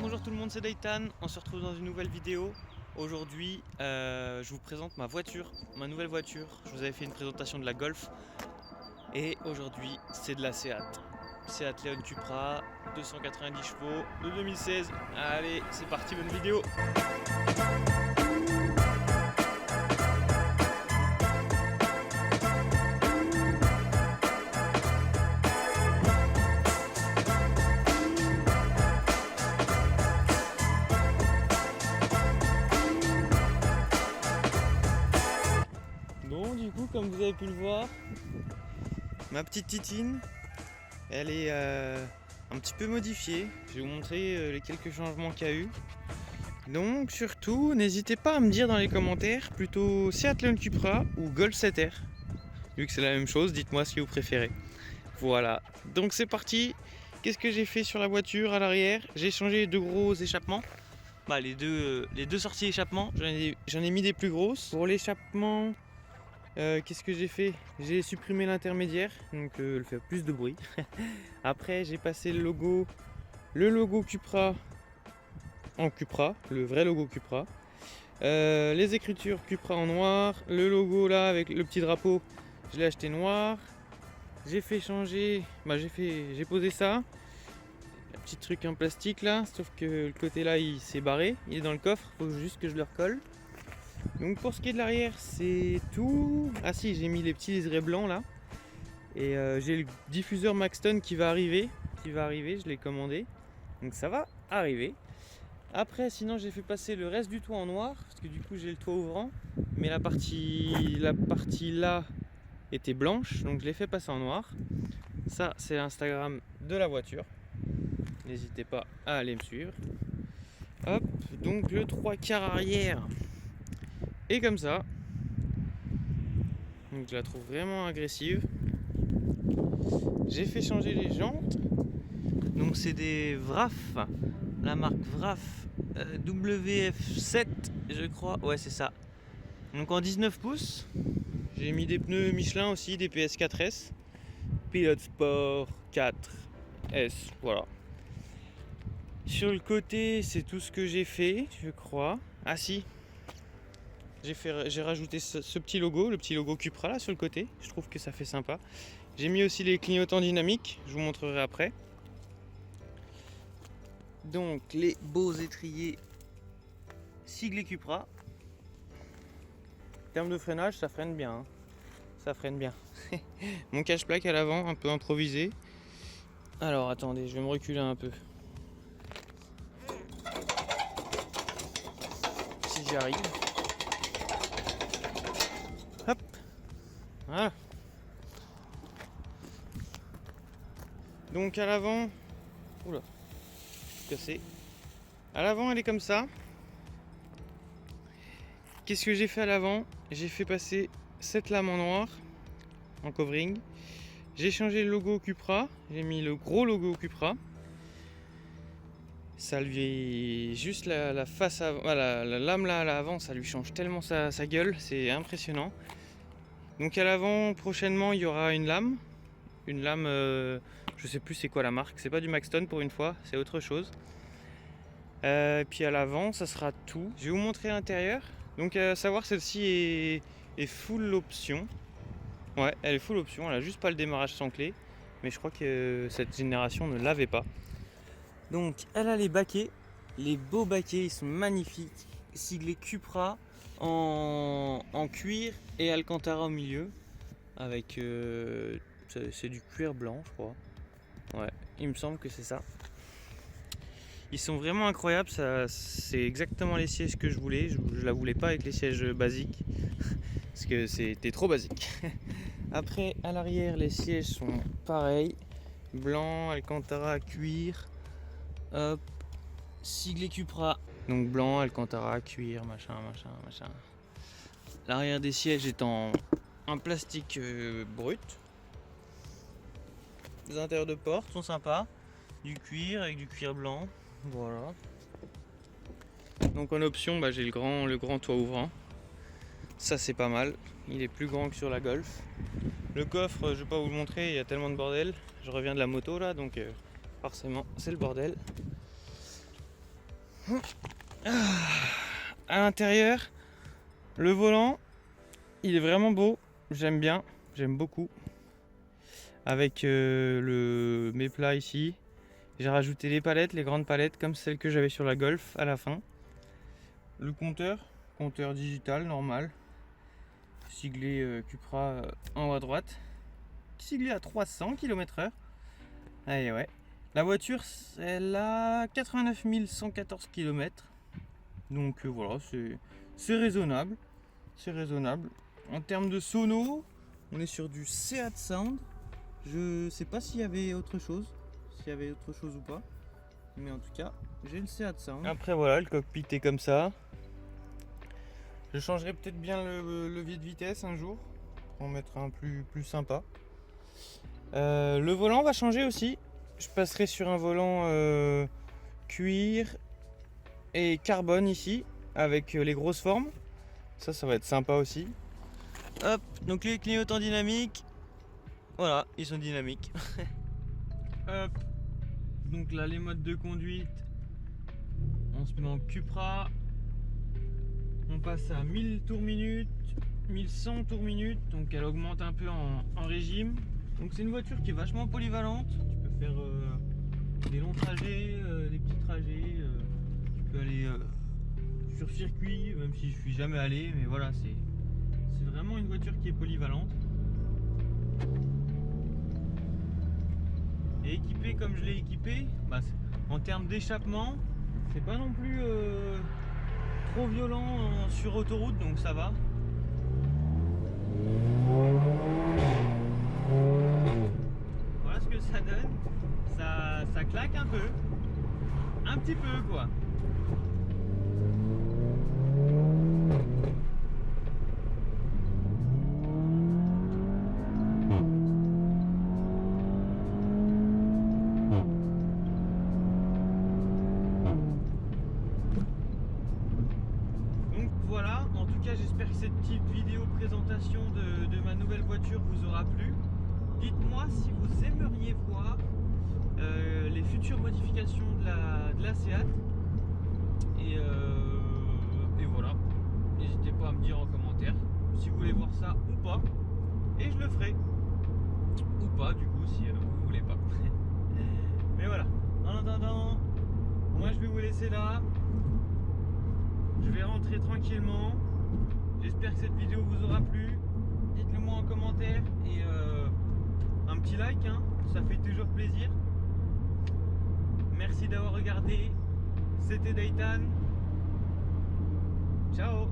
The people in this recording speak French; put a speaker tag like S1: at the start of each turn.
S1: Bonjour tout le monde, c'est Daytan, on se retrouve dans une nouvelle vidéo. Aujourd'hui, je vous présente ma voiture, ma nouvelle voiture. Je vous avais fait une présentation de la Golf et aujourd'hui c'est de la Seat Leon Cupra, 290 chevaux de 2016. Allez, c'est parti, bonne vidéo. Bon, du coup, comme vous avez pu le voir, ma petite Titine, elle est un petit peu modifiée. Je vais vous montrer les quelques changements qu'il y a eu. Donc surtout, n'hésitez pas à me dire dans les commentaires plutôt Seat Leon Cupra ou Golf 7R. Vu que c'est la même chose, dites-moi ce que vous préférez. Voilà, donc c'est parti. Qu'est-ce que j'ai fait sur la voiture à l'arrière? J'ai changé les deux gros échappements. Les deux sorties échappement, j'en ai mis des plus grosses. Pour l'échappement, qu'est-ce que j'ai fait? J'ai supprimé l'intermédiaire, donc elle fait plus de bruit. Après, j'ai passé le logo Cupra en Cupra, le vrai logo Cupra. Les écritures Cupra en noir. Le logo là avec le petit drapeau, je l'ai acheté noir. J'ai fait changer, j'ai posé ça. Un petit truc en plastique là, sauf que le côté là il s'est barré, il est dans le coffre, faut juste que je le recolle. Donc pour ce qui est de l'arrière, c'est tout. Ah si, j'ai mis les petits liserés blancs là. Et j'ai le diffuseur Maxton qui va arriver, je l'ai commandé. Donc ça va arriver. Après, sinon j'ai fait passer le reste du toit en noir, parce que du coup j'ai le toit ouvrant. Mais la partie là était blanche, donc je l'ai fait passer en noir. Ça, c'est l'Instagram de la voiture. N'hésitez pas à aller me suivre. Hop, donc le 3/4 arrière est comme ça. Donc je la trouve vraiment agressive. J'ai fait changer les jantes. Donc c'est des Vraf, la marque Vraf WF7 je crois, ouais c'est ça. Donc en 19 pouces. J'ai mis des pneus Michelin aussi, des PS4S. Pilote Sport 4S, voilà. Sur le côté, c'est tout ce que j'ai fait, je crois. Ah si, j'ai rajouté ce petit logo, le petit logo Cupra là sur le côté. Je trouve que ça fait sympa. J'ai mis aussi les clignotants dynamiques, je vous montrerai après. Donc les beaux étriers siglés Cupra. En termes de freinage, ça freine bien. Hein. Ça freine bien. Mon cache-plaque à l'avant, un peu improvisé. Alors attendez, je vais me reculer un peu. Si j'y arrive. Hop. Voilà. Donc à l'avant. Oula. Cassé. À l'avant, elle est comme ça. Qu'est-ce que j'ai fait à l'avant? J'ai fait passer cette lame en noir, en covering. J'ai changé le logo Cupra. J'ai mis le gros logo Cupra. Ça lui juste la face avant, la lame là à l'avant, ça lui change tellement sa gueule, c'est impressionnant. Donc à l'avant, prochainement, il y aura une lame. Une lame, je sais plus c'est quoi la marque. C'est pas du Maxton pour une fois, c'est autre chose. Puis à l'avant, ça sera tout. Je vais vous montrer l'intérieur. Donc à savoir, celle-ci est full option. Ouais, elle est full option. Elle a juste pas le démarrage sans clé. Mais je crois que cette génération ne l'avait pas. Donc elle a les baquets. Les beaux baquets, ils sont magnifiques. Siglés Cupra en cuir et Alcantara au milieu. Avec c'est du cuir blanc, je crois. Ouais, il me semble que c'est ça. Ils sont vraiment incroyables, c'est exactement les sièges que je voulais. Je la voulais pas avec les sièges basiques parce que c'était trop basique. Après, à l'arrière, les sièges sont pareils, blanc, Alcantara, cuir, hop, siglé Cupra. Donc blanc, Alcantara, cuir, machin. L'arrière des sièges est en plastique brut. Les intérieurs de porte sont sympas, du cuir avec du cuir blanc. Voilà. Donc en option, j'ai le grand toit ouvrant. Ça c'est pas mal. Il est plus grand que sur la Golf. Le coffre, je vais pas vous le montrer, il y a tellement de bordel. Je reviens de la moto là, donc forcément c'est le bordel. À l'intérieur, le volant, il est vraiment beau. J'aime bien, j'aime beaucoup. Avec mes plats ici. J'ai rajouté les palettes, les grandes palettes, comme celles que j'avais sur la Golf à la fin. Le compteur digital normal. Siglé Cupra en haut à droite. Siglé à 300 km/h. Allez, ouais. La voiture, elle a 89 114 km. Donc voilà, c'est raisonnable. C'est raisonnable. En termes de sono, on est sur du Seat Sound. Je sais pas s'il y avait autre chose. Ou pas. Mais en tout cas, j'ai le Seat Sound. Après voilà, le cockpit est comme ça. Je changerai peut-être bien le levier de vitesse un jour. Pour en mettre un plus sympa. Le volant va changer aussi. Je passerai sur un volant cuir et carbone ici, avec les grosses formes. Ça va être sympa aussi. Hop, donc les clignotants dynamiques. Voilà, ils sont dynamiques. Hop, donc là les modes de conduite. On se met en Cupra. On passe à 1000 tours minute, 1100 tours minute. Donc elle augmente un peu en régime. Donc c'est une voiture qui est vachement polyvalente. Tu peux faire des longs trajets, des petits trajets. Tu peux aller sur circuit, même si je suis jamais allé. Mais voilà, c'est vraiment une voiture qui est polyvalente. Et équipée comme je l'ai équipée, en termes d'échappement, c'est pas non plus trop violent sur autoroute, donc ça va. Voilà ce que ça donne. Ça claque un peu. Un petit peu quoi. J'espère que cette petite vidéo présentation de ma nouvelle voiture vous aura plu. Dites-moi si vous aimeriez voir les futures modifications de la Seat. Et voilà. N'hésitez pas à me dire en commentaire si vous voulez voir ça ou pas. Et je le ferai. Ou pas du coup si vous voulez pas. Mais voilà. En attendant, moi je vais vous laisser là. Je vais rentrer tranquillement. J'espère que cette vidéo vous aura plu. Dites-le moi en commentaire et un petit like, hein, ça fait toujours plaisir. Merci d'avoir regardé. C'était Daytan. Ciao.